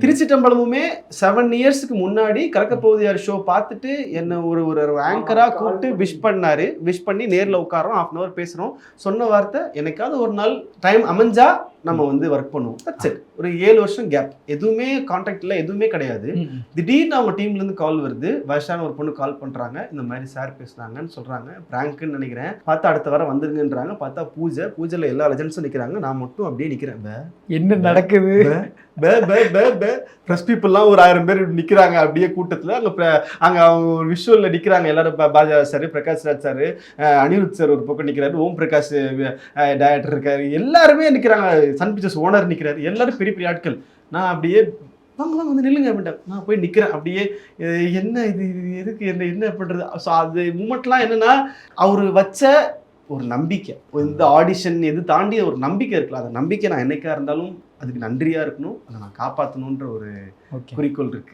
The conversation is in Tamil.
திருச்சிட்டம்பலமுமே 7 இயர்ஸ்க்கு முன்னாடி கலக்க போகுது யார் ஷோ பார்த்துட்டு என்ன ஒரு ஆங்கரா கூப்பிட்டு விஷ் பண்ணி நேரில் உட்காரோம், 1/2 hour பேசுகிறோம். சொன்ன வார்த்தை, எனக்காவது ஒரு நாள் டைம் அமைஞ்சா நம்ம வந்து ஒர்க் பண்ணுவோம். That's it. ஒரு 7 வருஷம் கேப், எதுவுமே கான்டாக்ட் இல்லை, எதுவுமே கிடையாது. திடீர்னு அவங்க டீம்லேருந்து கால் வருது, வயசான ஒரு பொண்ணு கால் பண்ணுறாங்க, இந்த மாதிரி சார் பேசுனாங்கன்னு சொல்கிறாங்க, பிராங்க்னு நினைக்கிறேன். பார்த்தா அடுத்த வாரம் வந்துருங்கன்றாங்க. பார்த்தா பூஜையில் எல்லா லெஜண்ட்ஸும் நிற்கிறாங்க, நான் மட்டும் அப்படியே நிற்கிறேன். என்ன நடக்குது? ப்ரெஸ் பீப்புளெலாம் ஒரு 1000 பேர் நிற்கிறாங்க அப்படியே கூட்டத்தில். அங்கே அவங்க ஒரு விஷுவலில் நிற்கிறாங்க எல்லாரும். பாஜா sir, Prakash Raj sir, Anirudh sir ஒரு பக்கம் நிற்கிறாரு, ஓம் பிரகாஷ் டைரக்டர் இருக்காரு, எல்லாருமே நிற்கிறாங்க. சன் பிக்சர்ஸ் ஓனர் நிற்கிறாரு, எல்லாரும் பெரிய பெரிய ஆட்கள். நான் அப்படியே வாங்க வந்து நில்லுங்க அப்படின்ட்டேன். நான் போய் நிற்கிறேன் அப்படியே. என்ன இது எதுக்கு என்ன பண்ணுறது? ஸோ அது மூமெண்ட்லாம் என்னென்னா, அவர் வச்ச ஒரு நம்பிக்கை, இந்த ஆடிஷன் எது தாண்டி ஒரு நம்பிக்கை இருக்குல்ல, அந்த நம்பிக்கை நான் என்னைக்கா இருந்தாலும் அதுக்கு நன்றியாக இருக்கணும், அதை நான் காப்பாற்றணுன்ற ஒரு குறிக்கோள் இருக்குது.